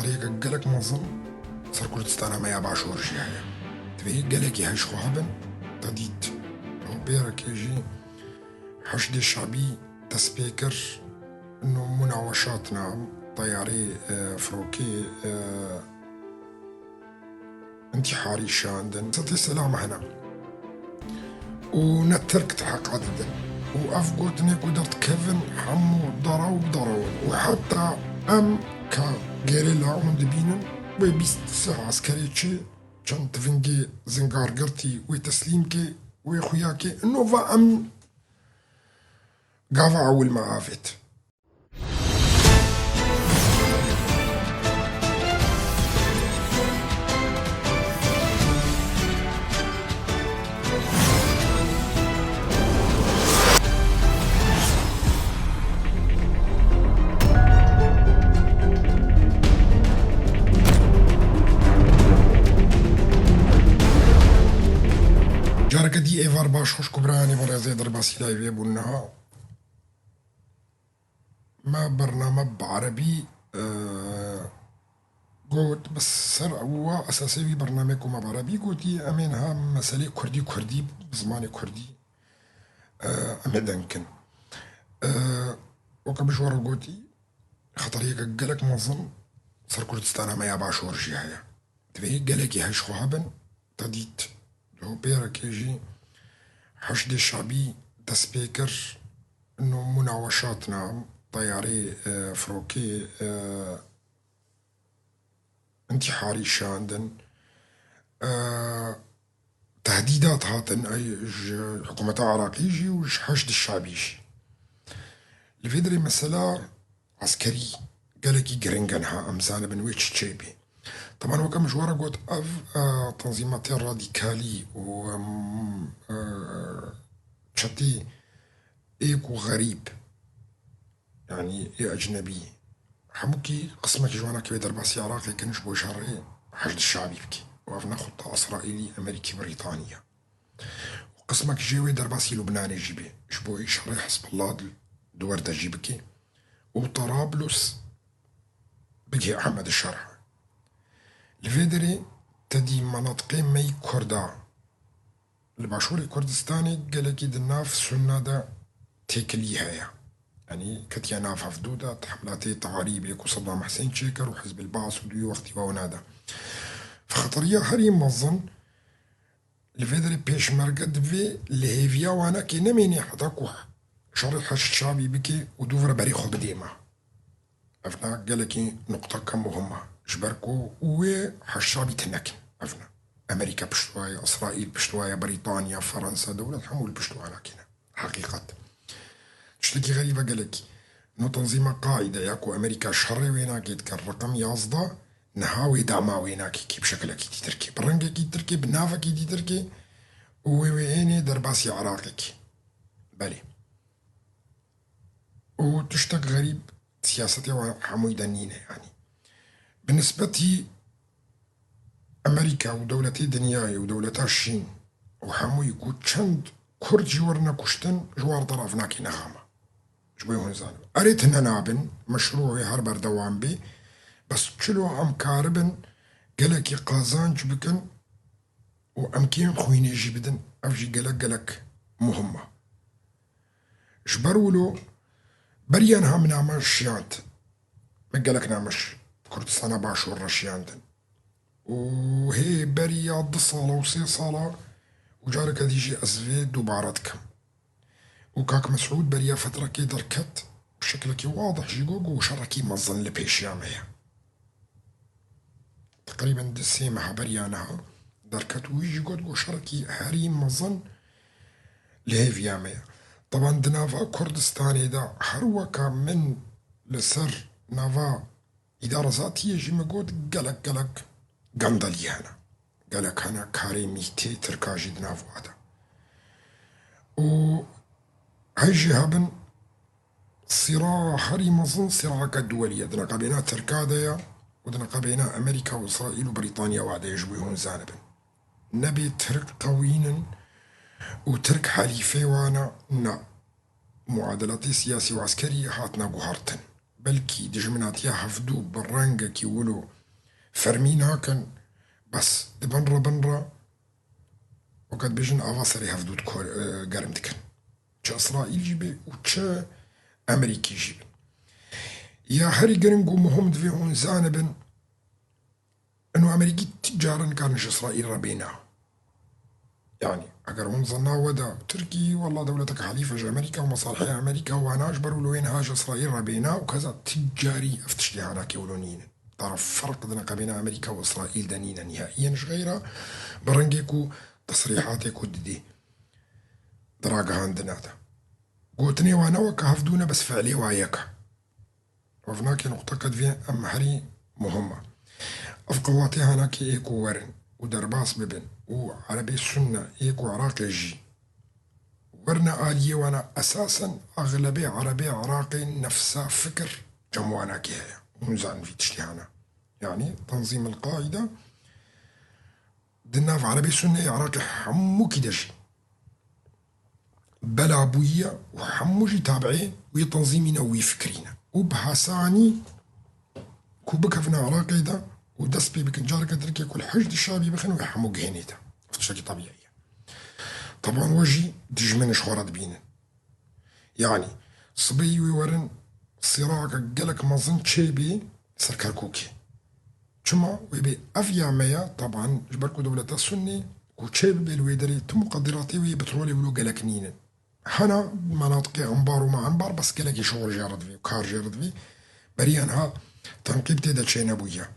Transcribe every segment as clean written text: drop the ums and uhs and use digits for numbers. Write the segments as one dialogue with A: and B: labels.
A: خطريقة قالك منظم صار كردستان ما ياباش ورجعها تبي قالك يهش خوابن تديت أو بيرك يجي حشد الشعبي تسبيكر إنه مناوشاتنا طياري فروكي انتحاري شاندن ستي السلام هنا ونترك تحق عددا وأفقرت نيكو درت كيفن حمو ضرون وحتى أم كغيريلا وندبينن وبيست ساعة عسكريتشي كان تفنجي زنقار قرتي وتسليمكي ويخوياكي نوفا أم قافا أول ما عافت جارك دي ايفار باش خوش كبراني برا زيد رباسي لايفي بونها ما برنامج بعربي قلت بس سر هو اساسي في برنامجكم بعربي قلت امينها مسألة كردي بزمان كردي امدنكن وقبل شوار قلتي خطريك قالك منظم صار كردستان ما ياباش ورجعها تبي قالك يهش خوابن تديت لو بيرك يجي حشد الشعبي تسبيكر إنه مناوشاتنا طياري فروكي انتحاري شاندن تهديدات هاتن أي الحكومة العراقية يجي وش حشد الشعبي يجي الفيدري مسألة عسكري قالك يقرنقنها أمزانة بن ويتش تشيبي طبعا وكم مشوارا قلت تنظيمات راديكالي و شتي ايكو غريب يعني اي اجنبي حموكي قسمك جوانا كي درباسي عراقي كنش بو شرعي حشد الشعبي بكي وافنا خطة اسرائيلي امريكي بريطانيا وقسمك جيوي درباسي لبناني جيبي شبو اي شرعي حسب الله دوردة جيبكي وطرابلس بكي احمد الشرع الفيدري تدي مناطقين مي كردا الباشوري كردستاني قالك الناف سنة دا تيكليها يعني كتيا ناف هفدودة حملاتي تعاريب وصدام حسين شيكر وحزب البعث ودوي وقتي ونادا فخطرية هري منظن الفيدري بيش مرقد في لهيفيا وانا كي نميني حتاكو شرط حش شعبي بكي ودوفر بريخو بديما افنا قالك نقطة كم مهمة جبركو وحشابي تنكن افنا امريكا بشتوايا اسرائيل بشتوايا بريطانيا فرنسا دولة حمول بشتوايا لكن حقيقة تشتكي غريبة قالك انو تنظيم قاعدة ياكو امريكا شر ويناكي الرقم يازدا نهاوي دعما ويناكي كي بشكل كي تركي برنجي كي تركي بنافا كي تركي وويني درباسي عراقك بالي وتشتك غريب سياستي وحموي دنينة يعني بالنسبة أمريكا ودولتي دنياي ودولتا الشين وحمو يكون چند كرد جورنا كشتن جوار طرفنا كي نغاما جبوي هنزان أريت نابن مشروعي هربر دوام بي بس چلو عم كاربن قلقي قازان جبكن وأمكين خويني جبدن أفجي قلق مهمة جبرولو بريان هم نامش شيانت مقلق نامش كردستان باشور رشياندن وهي بريا 2 صالة و3 صالة وجارك هذا يجي أزفي دوبارتكم وكاك مسعود بريا فترة كي دركت بشكل كي واضح جيقوق وشركي مظن لبيش يامية تقريبا دسيمة بريانها دركت ويجي قد وشركي حريم مظن لهيف يامية طبعا دنافا كردستاني دا حروكا من لسر نافا إدارة ذاتية جي مقود قلق قندلي هنا قالك هنا كاري ميتي تركاجي دنافو هذا و هيجي هابن صراع هري مظن صراع كدولية دنقا بينا تركاديا ودنقا بينا أمريكا وإسرائيل وبريطانيا وعدا يجبوهون زانبن نبي ترك قوينا وترك حليفي وانا نا معادلاتي سياسي وعسكري هاتنا قهرتن بەلکی دژمناتیە هەفتوو بە ڕەنگێکی ولو فەرمی ناکەن بەس دبەنڕە بنڕە وەکات بێژن ئاوا سەری هەفتووت گەرم دکەن چ ئەسرائیلی بێ و چ ئەمریکیژی بن یا هەری گرنگ و مهم دوێ هون زانە بن ئەنو ئەمریکی تجارن کارنش ئسرائیل ڕەبێنا يعني اگر هم ظنا ودا تركي والله دولتك حليفة أمريكا ومصالح أمريكا وأنا أجبر ولوين هاج إسرائيل ربينا وكذا تجاري أفتش لي هناك ولونين تعرف فرق بين أمريكا وإسرائيل دنينا نهائيا مش غيره برنجيكو تصريحاتك وددي دراجة عندنا قوتني وأنا وكهفدونا بس فعلي وعيك وفناك نقطة كدفين أم هري مهمة أفقواتي هناك إيكو ورن ودرباس ببن وعربي السنة إيكو عراقي جي ورنا آلية وانا أساسا أغلبية عربي عراقي نفسها فكر جموانا كيها ونزعن في تشتيهانا يعني تنظيم القاعدة دنا في عربي السنة عراقي حمو كدجي بلا بوية وحمو جي تابعين وي تنظيمنا وي فكرينا وبحساني كوبكفنا عراقي ده ودس بي بكنجارك تركي كل حشد الشعبي بخن ويحمو جهنيته فتشكي طبيعية طبعا وجي دجمن شهرات بينا يعني صبي ويورن صراعك قلك مظن تشيبي سركر كوكي شما ويبي أفيا ميا طبعا جبركو دولة السني وتشيبي بالويدري تم قدراتي وي بترولي ولو قلك نينا حنا مناطق أنبار وما أنبار بس قلك شغل جارد في وكار جارد في بريانها تنقيب تيدا تشين أبويا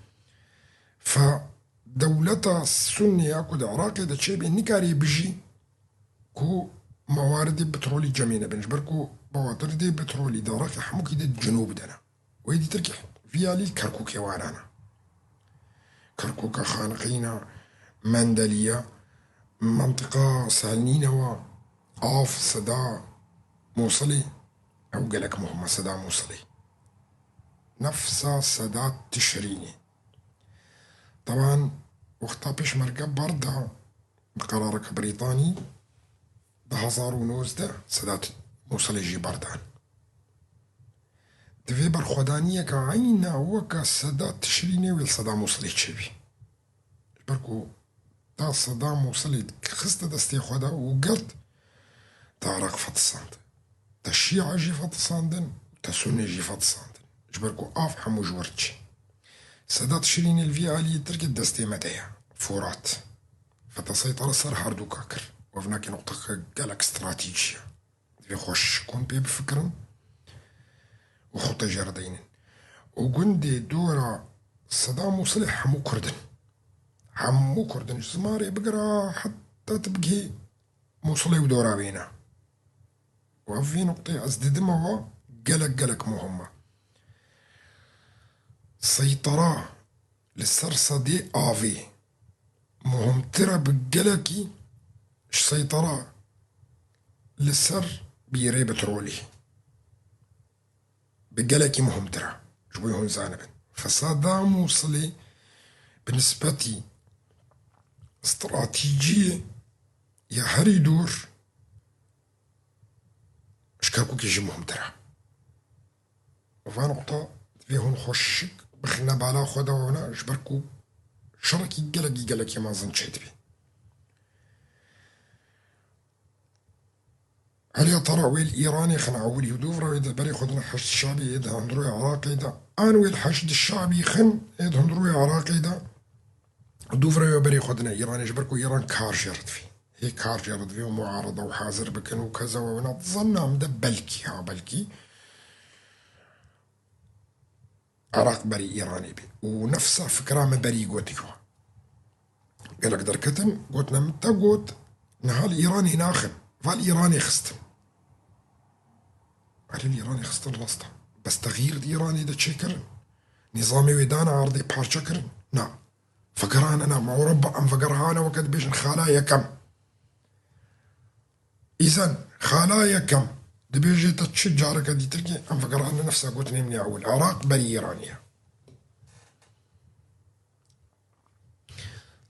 A: فدولة السنية كود عراقي دا تشيبي نكاري بجي كو موارد بترولي جميلة بنجبركو بواتر دي بترولي دا عراقي حموكي دي الجنوب دانا ويدي تركي فيها لي كركوكي وارانا كركوكا خانقينا مندلية منطقة سالنينة وآف صدا موصلي أو قالك مهمة صدا موصلي نفس صدا تشريني طبعا وقتها بيش مركب بردا بقرارك بريطاني ده 2019 سدات موصل يجي بردان دفي برخودانية كعينا وكا سدات تشريني ويل صدا موصل يتشبي بركو تا صدا موصل خست دستي خودا وقلت تعرق فتصاند تا الشيعة جي فتصاندن تا سنة جي فتصاندن جبركو آف حمو جورتشي سادات شيرين الفي آلي تركت دستي مدايا فورات فتسيطر سر هاردو كاكر وفناكي نقطة قالك استراتيجية في خوش كون بي بفكرن وخطة جاردين وقندي دورة صدام وصلح حمو كردن زماري بقرا حتى تبقي موصلي ودورة بينا وفي نقطة أزدد موا قلق مهمة سيطرة للسرصدي آفي مهمترة بقلقي سيطرة للسر بيري بترولي بقلقي مهمترة جبوي هون زانبن فصدام وصلي بالنسبة استراتيجية يا هري دور اشكركو كيجي مهمترة وفي نقطة فيهن خوشك بخنا بالا خودا ونا جبركو شركي قلقي ما ظن شيت بي هل يا ترى ويل إيراني خن عولي ودوفرا إذا بري خدنا حشد الشعبي إذا هندروي عراقي إذا أنا ويل حشد الشعبي خن إذا هندروي عراقي إذا دوفرا بري خدنا إيراني جبركو إيران كار جرد فيه هي كار جرد فيه ومعارضة وحاضر بكن وكذا ونا تظن عمدا بلكي عراق بري إيراني بي ونفسها فكرة ما بري قوتيكو قالك دركتن قوتنا متى قوت نهال إيراني ناخن فالإيراني خستن على الإيراني خستن راستا بس تغيير الإيراني دا تشكرن نظامي ويدانا عرضي بارشكرن نا فقران أنا مع ربع أم فقرهانا وقد بيشن خلايا كم إذن خلايا كم دبيجي تتشجع ركا دي تركي أم فقرهانا نفسها قوتني من أول عراق بري إيرانية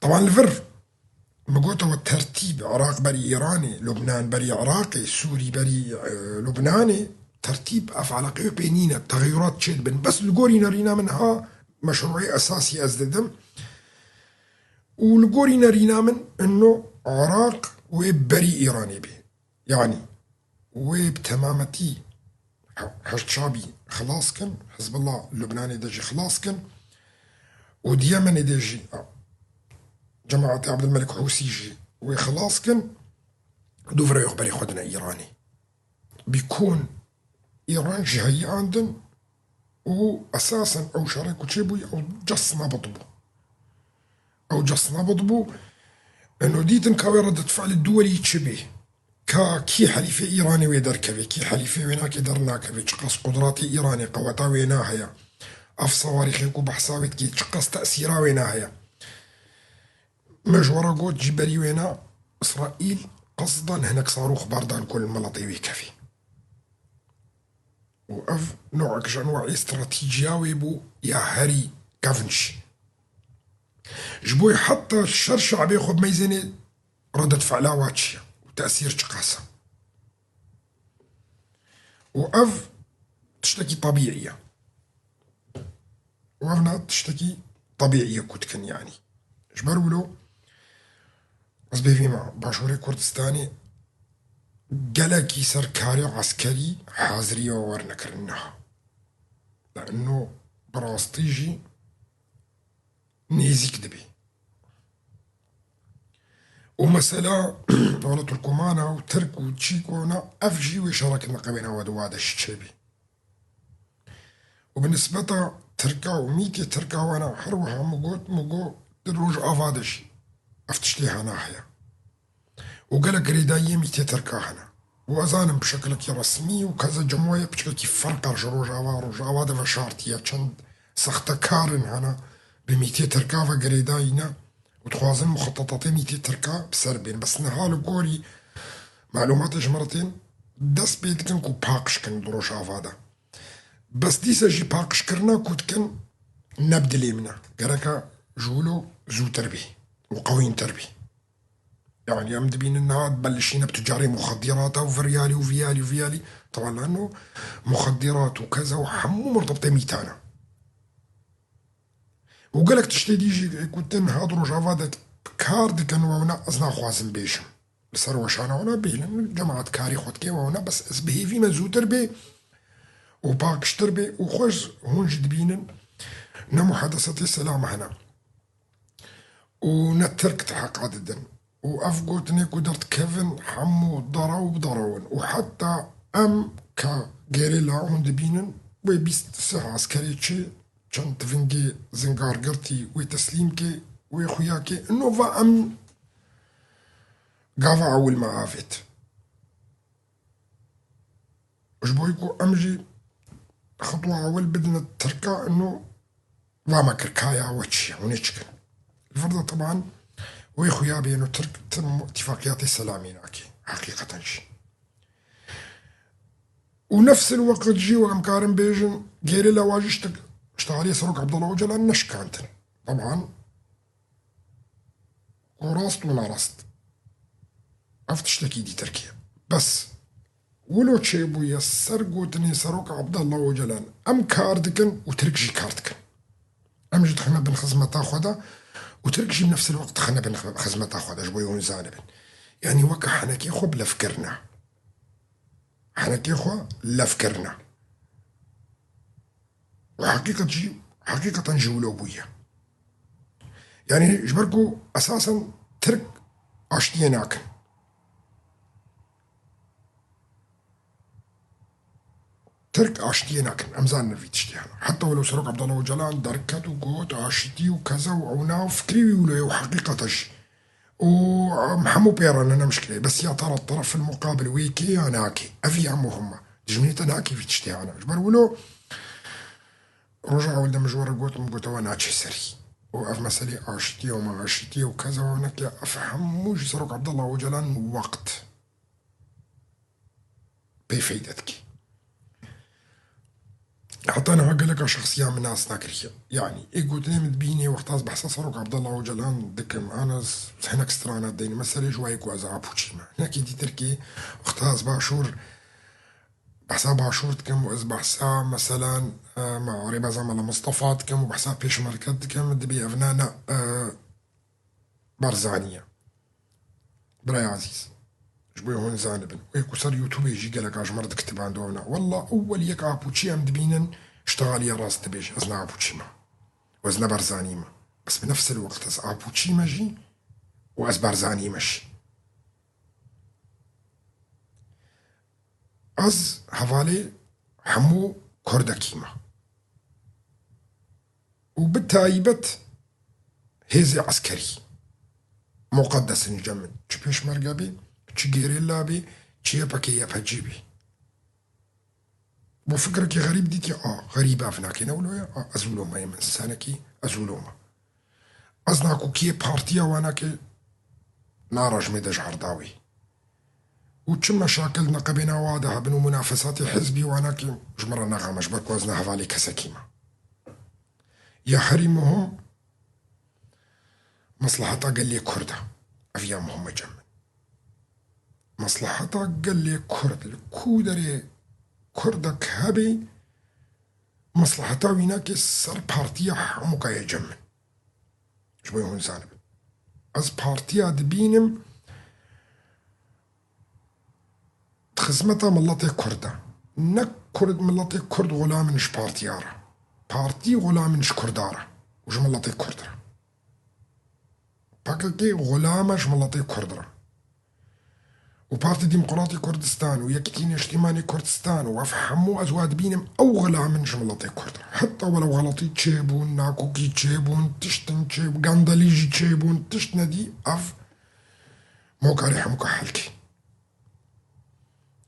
A: طبعا الفر مقوته والترتيب عراق بري إيراني لبنان بري عراقي سوري بري لبناني ترتيب أفعال قوي بينينا تغيرات تشيد بن بس الجورينا رينا منها مشروعي أساسي أزددم والجورينا رينا من إنه عراق وبري إيراني به يعني وبتمامتي حشد شعبي خلاص كن حزب الله اللبناني دجي خلاص كن واليمني دجي جماعة عبد الملك حوثي جي وخلاص كن دوفرا يخبر يخدنا إيراني بيكون إيران جهية عندن وأساسا أو شارك تشيبوي أو جصنا بطبو أو جصنا بطبو إنه ديتن كاوي ردة فعل الدولي تشبه كي حليفة إيراني ويدر كبي كي حليفة ويناك يدرنا كبي تشقص قدراتي إيراني قوتا ويناهيا أف صواريخي بحصاويت كي تشقص تأثيرا ويناهيا مجورا قوت جبري وينا إسرائيل قصدا هناك صاروخ باردان كل الملاطيوي كفي وأف نوع أنواع استراتيجياوي بو يا هاري كافنش جبوي حتى الشر شعبي خب ميزاني ردة فعلا واتشيا وتأثير تقاسة وأف تشتكي طبيعية وأفنا تشتكي طبيعية كتكن يعني جبرولو أصبح فيما باشوري كردستاني قلقي سركاري عسكري حازرية وورنكرنها لأنه براستيجي نيزي كدبي ومسألة ولا تركمانا وترك وتشيكونا أفجي وشاركنا قبينا ودوادا الشيبي وبالنسبة تركا وميكي تركا وانا حروها مقو دروج أفادش أفتشتيها ناحية وقال قريداية ميتي تركا هنا وأزانم بشكل كي رسمي وكذا جموية بشكل كي فرق رجروج أفا فشارتيا چند سخت كارن هنا بميتي تركا فقريداينا وتخوازن مخططاتي ميتي تركا بسربين بس نهالو قولي معلومات جمرتين دس بيدكن كو باقش كن دروج أفادا بس ديسا جي باقش كرنا كن نبدلي منا قركا جولو زو تربي وقوين تربي يعني أم دبين إنها تبلشين بتجاري مخدرات وفريالي وفيالي طبعا لأنه مخدرات وكذا وحمو مرتبطة ميتانا وقالك تشتي ديجي كنت هادرو جافادك كارد كانوا ونا أزنا خوازن بيشم بسر وشانا ونا بيه لأن جماعة كاري خود كي ونا بس اسبهي في مزو تربي وباقش تربي وخوش هون جدبين نمحادثة السلام هنا ونترك تحق عددا وأفقوتني قدرت كيفن حمو ضرو بضرون وحتى أم كجيريلا عند بينن ويبيست ساعة عسكريتشي كان تفنجي زنقار قرتي ويتسليمكي ويخوياكي إنه فا أم قافا أول ما عافت وجبويكو أمجي خطوة أول بدنا تركا إنه فاما كركايا واتشي ونشكن الفرضة طبعا ويخويا بينو تم اتفاقيات السلام هناك حقيقة شي ونفس الوقت جي وامكارن بيجن غير لواجش اشتغالي سروق عبد الله وجلان نشكانتن طبعا وراست ولا راست افتشتكي دي تركيا بس ولو تشيبو يسر قوتني سروق عبد الله وجلان ام كاردكن وتركجي كاردكن ام جد حنا بنخزمة تاخذها وتركجي بنفس الوقت خنا بنخزمة تاخذها جبوي ونزانبن يعني وكا حنكي خو بلفكرنا حنكي خو لفكرنا حقيقة جولو بويا يعني جبركو أساسا ترك أشتيناكن ترك أشتيناكن أمزان نفي تشتيهنا حتى ولو سروق عبد الله وجلان دركت وقوت أشتي وكذا وعونا فكري ويقولوا حقيقة شي ومحمو بيران أنا مشكلة بس يا ترى الطرف المقابل ويكي أناكي أفي عمو هما جميت أناكي في تشتيهنا جبر ولو رجع ولد مجور قوت مقوت وانا سري وأف مسألة عشتي وما عشتي وكذا وهناك أفهم موش سروق عبد الله وجلان وقت بفايدتك حتى أنا قال لك شخصية من الناس ناكرية يعني قلت لي متبيني وقتاز بحث سروق عبد الله وجلان دكم أنا هناك سترانا ديني مسألة جوايك وأزعب وشيما هناك دي تركي وقتاز باشور بحسا باشور دكم و از بحسا مثلا معاربة زعما مصطفى دكم و بحسا بيشمركة دكم دبي أفنانا بارزانية براي عزيز جبوي هون زانبن ويكو صار يوتيوب يجي قالك اجمر دكتب عندونا والله اول يك ابوتشي ام دبينن اشتغل يا راس دبيش ازنا ابوتشي ما وازنا برزاني ما بس بنفس الوقت از ابوتشي ماجي واز برزاني ماشي از حوالي حمو كردكيما وبالتايبت هيزي عسكري مقدس نجمن تشبيش مرقبي تشجيريلا بي تشيبكي يبهجيبي وفكرك غريب ديتي غريبة فناكي نولويا أزولوما يمن سانكي أزولوما أزناكو كي بارتيا واناكي نارج ميدج عرضاوي وتشم مشاكل نقبنا واضحة بنو منافسات حزبي واناكي جمرة نغامش بركو أزنا هفالي كسكيمة يا حريمهم مصلحتا قال لي كردة أفيامهم جمن مصلحتا قال لي كرد الكودري كردك هبي مصلحتا ويناكي سر بارتيا حموكا يجمن شبوي هون زانب از بارتيا دبينم تخزمتا ملطي كردا نك كرد ملطي كرد غلامنش بارتيارا بارتي غلامنش كردارا وش ملطي كردرا باكي غلامش ملطي كردرا وبارتي ديمقراطي كردستان ويكتين اجتماعي كردستان وافحمو ازواد بينم او غلامنش ملطي كردرا حتى ولو غلطي تشيبون ناكوكي تشيبون تشتن تشيب غانداليجي تشيبون تشتندي اف موكاري حموكا حالكي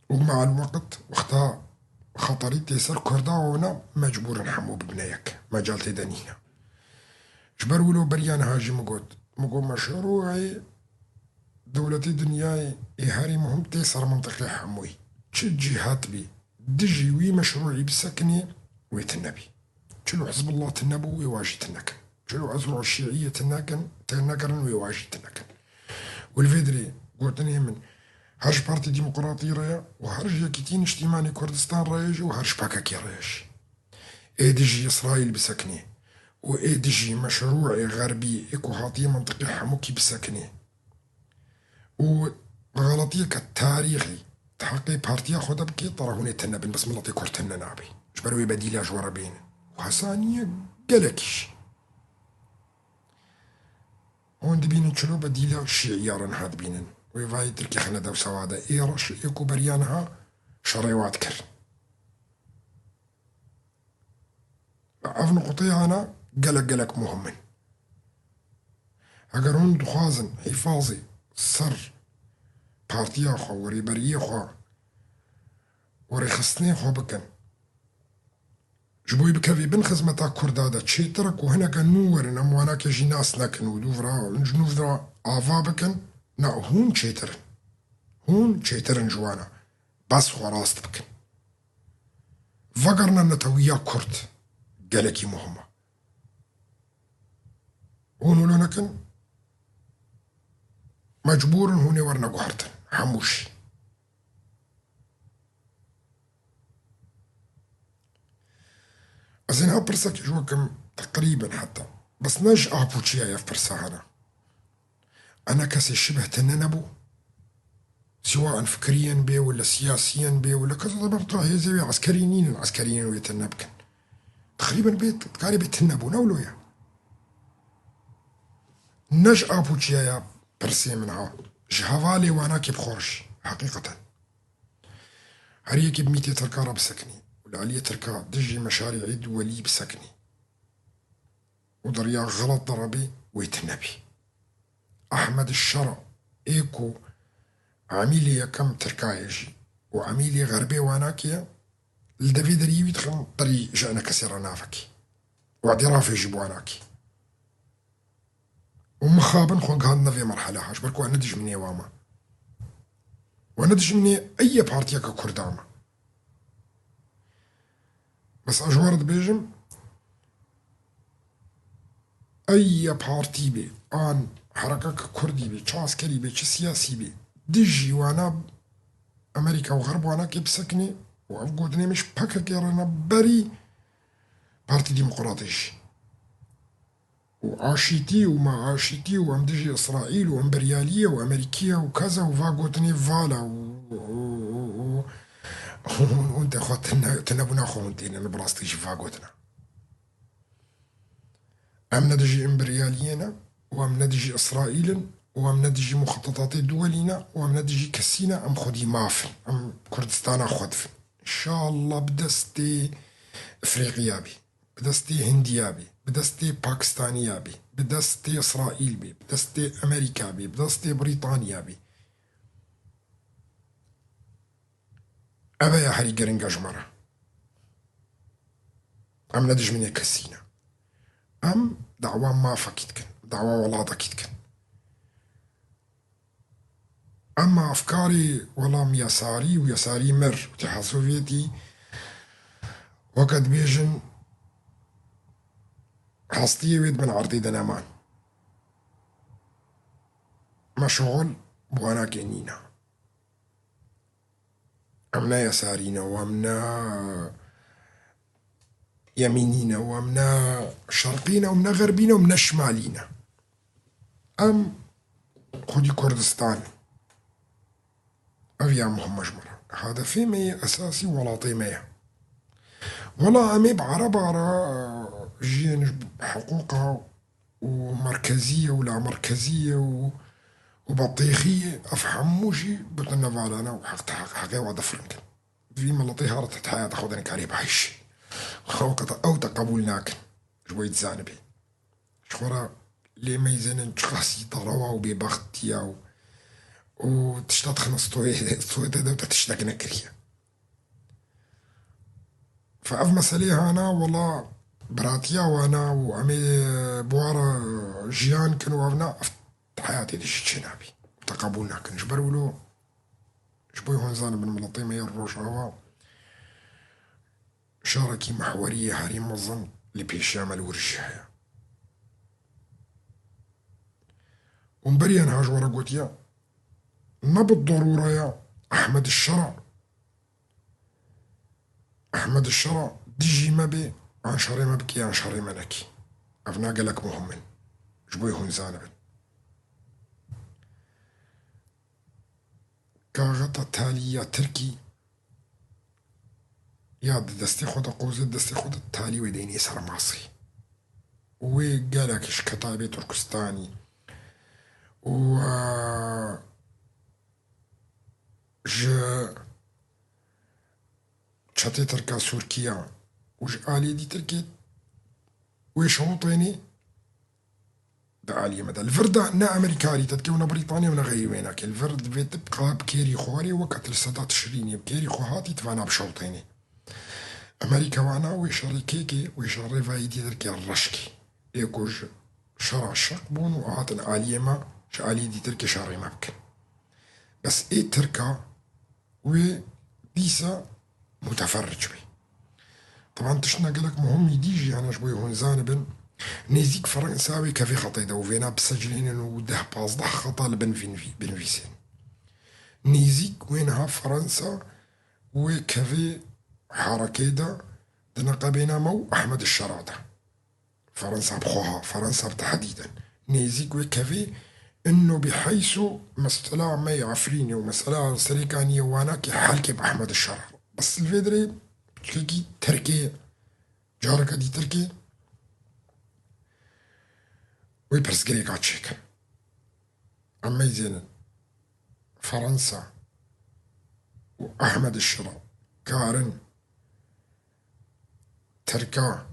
A: ومع الوقت وقتها خطري تيسر كردا ونا مجبور نحمو ببنايك مجال تدنينا جبر ولو بريان هاجي مقود مشروعي دولتي دنياي إهاري مهم تيسر منطقي حموي تشي جهات بي دجي وي مشروعي بسكني ويتنبي تشلو حزب الله تنبو ويواجي تنكن تشلو أزرع الشيعية تنكرن ويواجي تنكن والفيدري قلتني من هرش بارتي ديمقراطي رايا وهرش يكتين اجتماعي كردستان رايج وهرش باكاكي رايج ايدجي إسرائيل بسكني وايدجي مشروعي غربي اكو هاطي منطقي حموكي بسكني وغلطية كالتاريخي تحقي بارتيا خدا بكي طرهوني تنبن بس ملطي كورتنا نابي جبروي بديلا جوارا بين وحسانية قلكيش هون دبين تشلو بديلا شيعيارن هاد بينن ويفاي تركي خنا دو سوادا إيرش إيكو بريانها شريوات كر أفن قطيعنا قلق مهمن أقر هون دخازن حفاظي سر بارتيا خو وري بريه خو وري خصني خو بكن جبوي بكفي بن خزمتا كردادا تشيترك وهنا كان نورن أموانا كجي ناس نكن ودوفرا نجنوفرا آفا بكن نا هون تشيترن هون تشيترن جوانا بس خراست بكن فقرنا نتويا كرد قالكي مهمة هون لونكن مجبور هوني ورنا قهرتن حموش أزين برسك جوكم تقريبا حتى بس نج أبوشيا يا برسا أنا كسي شبه تننبو سواء فكريا بي ولا سياسيا بي ولا كذا برضه هي زي العسكريين ويتنبكن تقريبا بيت تقاري بيتنبو نولويا نج أبوشيا يا برسي منها جهوالي وانا كي بخورش حقيقة هريكي بميتي تركارا بسكني والعليا تركا دجي مشاريع دولي بسكني ودريا غلط ضربي ويتنبي أحمد الشرع إيكو عميلي كم تركايجي وعميلي غربي واناكيا الدفيد ريوي تخن طري جانا كسر نافكي وعدي رافي جبواناكي ومخابن خوان هادنا في مرحلة هاش بركو ندج مني واما وندج مني أي بارتيا كرداما بس أجوارد بيجم أي بارتي بي آن حركة كردي بي چه عسكري بي چه سياسي بي دجي وانا أمريكا وغرب وانا كي بسكني وأفقودني مش بكا كيرانا بري بارتي ديمقراطيش وعاشيتي وما عاشيتي وام دجي إسرائيل وإمبريالية وأمريكية وكذا وفاقودني فالا وانت خو تنبنا خو انت نبراستيش فاقودنا أم ندجي إمبريالينا وأم ندجي إسرائيل وأم ندجي مخططات دولنا وأم ندجي كسينا أم خدي مافن أم كردستان خدفن إن شاء الله بدستي إفريقيا بي بدستي هنديا بي بدستي باكستانيا بي بدستي إسرائيل بي بدستي أمريكا بي بدستي بريطانيا بي أبا يا حري قرنقا جمرة أم ندج من كسينا أم دعوة ما فكيتكن دعوة ولا ضكيتكن أما أفكاري ولام يساري ويساري مر الاتحاد السوفيتي وقد بيجن حصتي ويد من عرضي دنامان مشغول بوانا كينينا أمنا يسارينا وأمنا يمينينا وأمنا شرقينا وأمنا غربينا وأمنا شمالينا أم خدي كردستان أفيا مهم مجمرة هذا في مي أساسي ولا طيمية ولا أمي بعرب على جين حقوقها ومركزية ولا مركزية وبطيخية أفهموشي بطلنا فعلانا وحق حقي وعد فرنك في ملطي هارت حياة خودني كاري بعيش أو تقبلناك شوية زانبي شخورا لي ميزان تشخاصي طروا وببختيا وتشتات خمس طويت دا وتشتاك نكريا فأف مسألة أنا والله براتيا وأنا وأمي بوارا جيان كانوا أفنا حياتي دي شنابي تقبلنا كان جبروا له شبوي هونزان بن ملطيمة يروش هوا شاركي محورية حريم مظن لبيشام الورشاية ومبريان هاج ورا قوتيا ما بالضرورة يا أحمد الشرع أحمد الشرع ديجي ما بي عن شري ما بكي عن شري منكي أفنا قالك مهمن جبوي هونزان بن كاغتا تالية تركي يا دستي خود قوزة دستي خود التالي ويديني سر ماصي وقالك إيش كتابي تركستاني و ج شتي تركا سوركيا وج آلي دي تركي ويش هوطيني دا آلية مدى الفرد نا أمريكاري تتكي ونا بريطانيا ونا غيوينك الفرد بيت بقى بكيري خواري وقت السادات تشريني بكيري خوهاتي تفانا بشوطيني أمريكا وانا ويشاري كيكي ويشاري فايدي تركي الرشكي يكوج شرع الشق بون وآتن آلية ما شآلي دي تركي شاري مبكن بس إيه تركا وديسا متفرج بي طبعا تشنا قالك مهم يديجي أنا شبوي هون زانبن نيزيك فرنساوي كافي خطيدا وفينا بسجلين وده باصدح خطا بنفيسين نيزيك وينها فرنسا وكافي حركيدا دنقا بينا مو أحمد الشرادة فرنسا بخوها فرنسا بتحديدا نيزيك وكافي إنه بحيث مسألة مي عفريني ومسألة سريكانية واناكي حالكي بأحمد الشرع بس الفيدري تلقي تركيا جاركا دي تركيا ويبرسقري قاتشيك أما يزين فرنسا وأحمد الشرع كارن تركا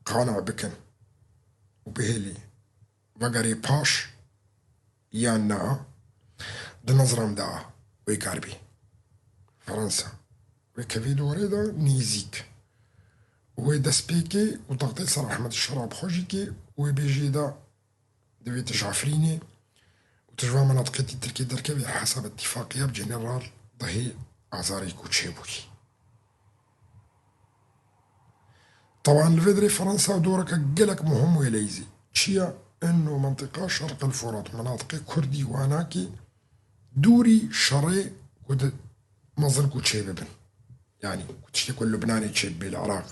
A: قانع بكن وبهلي وقري باش يانا دنظرم دا ويقاربي فرنسا وكفي دوريدا نيزيك ويدا سبيكي وتغطي صار أحمد الشرع بخوجيكي وبيجي دا دوي تجعفريني وتجوا مناطق تركي دركبي حسب اتفاقية بجنرال ضهي عزاري كوتشيبوكي طبعا الفيدري فرنسا دورك قلك مهم ويليزي تشيا انه منطقة شرق الفرات مناطق كردي واناكي دوري شري ود مظن كوتشيببن يعني كنتش كل لبناني تشبي العراق.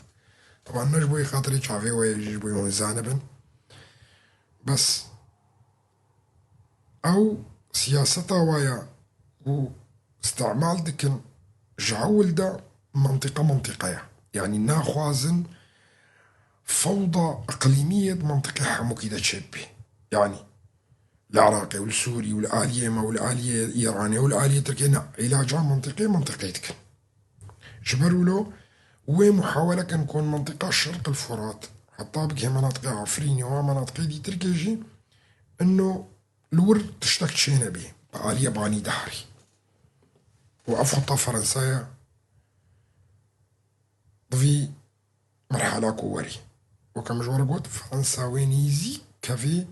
A: طبعا نجبوي خاطري شافي ويجبوي هون زانبا بس أو سياسة ويا واستعمال دكن جعول دا منطقة يعني ناخوازن فوضى إقليمية منطقة حموكي دا تشبي يعني العراقي والسوري والآلية ما والآلية الإيرانية والآلية تركيا علاجها منطقتك جبروا له ومحاولة كان نكون منطقة شرق الفرات حتى بك مناطق عفريني ومناطق دي تركيجي انه الورد تشتك تشينا بيه بآلية باني دحري وأفضل فرنسايا في مرحلة كوري وكما جوار قلت فرنساوينيزي كافي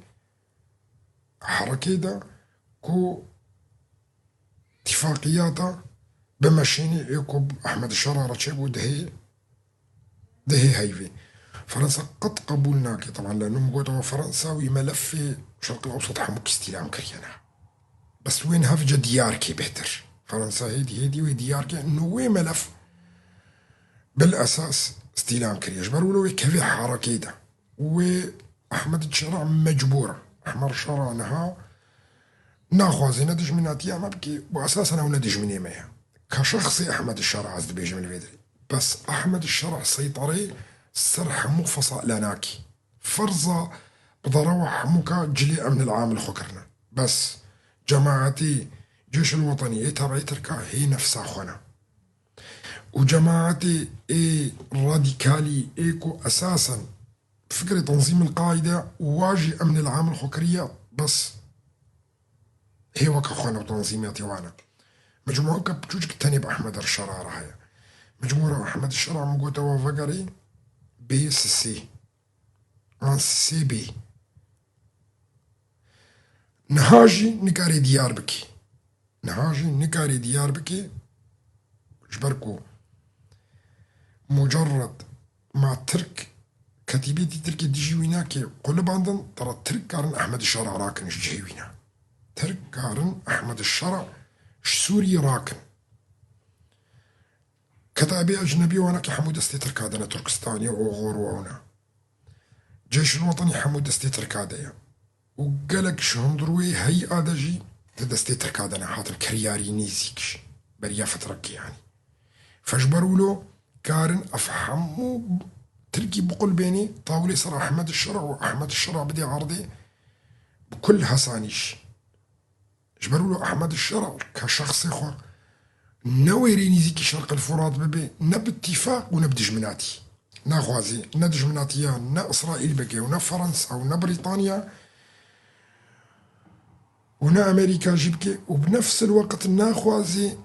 A: حركة دا كو اتفاقياتا بمشيني ايكو احمد الشرارة تشيبو دهي هيفي فرنسا قد قبولناكي طبعا لانه مقوتوا فرنساوي ملف الشرق الاوسط حموك استلام كريانا بس وين هفجة دياركي بهتر فرنسا هيدي ودياركي انه وين ملف بالاساس استلام كريا جبروا له كيف حركة ده واحمد الشرع مجبورة احمر الشرع نها ناخوزي ندج من اتيا ما بكي واساسا او ندج من يميها كشخصي احمد الشرع عزد بيجي من الفيدري بس احمد الشرع سيطري سرح مفصل لناكي فرزة بضروح حموكا جلي من العام خكرنا بس جماعتي جيش الوطني تبعي تركا هي نفسها خونا وجماعتي راديكالي ايكو اساسا فكرة تنظيم القاعدة واجي امن العام الخكرية بس هي وكا خونا وتنظيماتي وانا مجموعة بجوجك تاني بأحمد الشرع هاي مجموعة أحمد الشرع مقوتا وفقري بي سي عن سي بي نهاجي نكاري ديار بكي نهاجي نكاري ديار بكي جبركو مجرد مع ترك كتيبيتي تركي ديجي ويناكي قلب عندن ترى ترك كارن أحمد الشرع راكن جي وينا ترك كارن أحمد الشرع سوري راكن كتابي أجنبي وانا كحمود استي تركادنا تركستاني وغور وانا جيش الوطني حمود استي تركاديا وقالك شهندروي هي آدجي تدستي تركادنا حاطر كرياري نيزيكش بريا فترك يعني فاجبروا له كارن أفهموا تركي بقول بيني طاولي صار أحمد الشرع وأحمد الشرع بدي عرضي بكل حسانيش جبروا له أحمد الشرع كشخص إخوة نويري نيزيكي شرق الفرات ببي نب اتفاق ونب دجمناتي ناخوازي نا دجمناتيا نا إسرائيل بكي ونا فرنسا ونا بريطانيا ونا أمريكا جيبكي وبنفس الوقت ناخوازي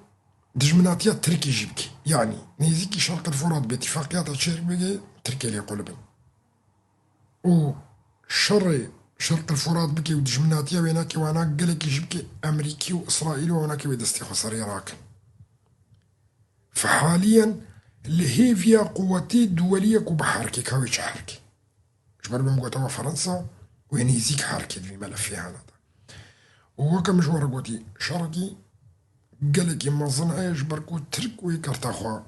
A: دجمناتيا تركي جيبكي يعني نيزيكي شرق الفرات باتفاقيات الشرق بكي تركي لي قلبن و شرق الفرات بكي ودجمناتيا ويناكي وانا قلكي جيبكي أمريكي وإسرائيل وناكي ويدستي خسري راكن فحاليا اللي هي فيها قوتي دولية كوبحركي كاويش حركي جبر بمقوتها فرنسا وين يزيك حركي في ملف فيها هذا ووكا مجوار قوتي شرقي قالك يما صنعي جبركو ترك ويكرتا خوا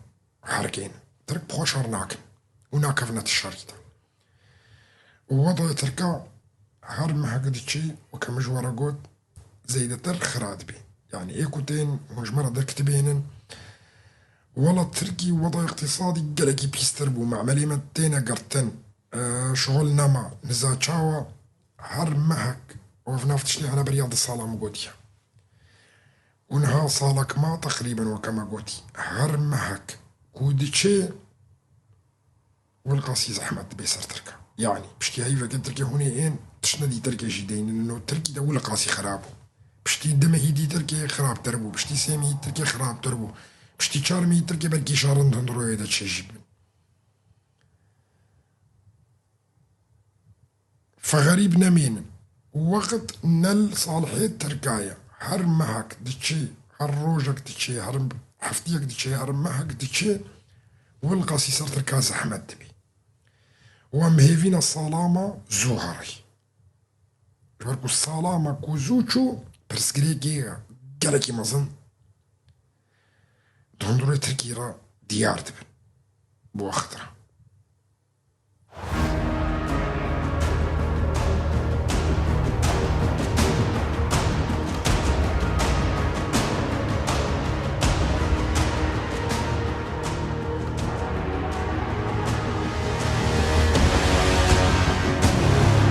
A: حركين ترك بخوا شرناكن وناكفنا الشريطة ووضع تركا هر ما هكذا شيء وكا مجوار قوت زيدة تر خراد بي يعني ايكوتين مجمرة دركت بينن ولا تركي وضع اقتصادي قلقي بيستربو مع مليمة تينا قرتن شغل نما نزاتشاوا هر مهك وفنافتش لي أنا برياض الصالة مقوديا ونها صالك ما تقريبا وكما قوتي هر مهك كوديتشي والقاسي زحمت بيسر تركا يعني بشتي هاي فكر تركي هوني إن تشندي تركي جدين إنه تركي ده ولا قاسي خرابو بشتي دمهي دي تركي خراب تربو بشتي سامي تركي خراب تربو بشتي چارمي تركي بلكي شارن تندرو يدا تشجيب فغريب نمين وقت نل صالحية تركايا هر مهك دتشي هر روجك دتشي هر حفتيك دتشي هر مهك دتشي والقاسي صار تركاز أحمد دبي ومهيفين الصلامة زوهري جبركو الصلامة كوزوچو برسكريكي قالكي مزن تندرو تركي را ديار تبن بوا خطرة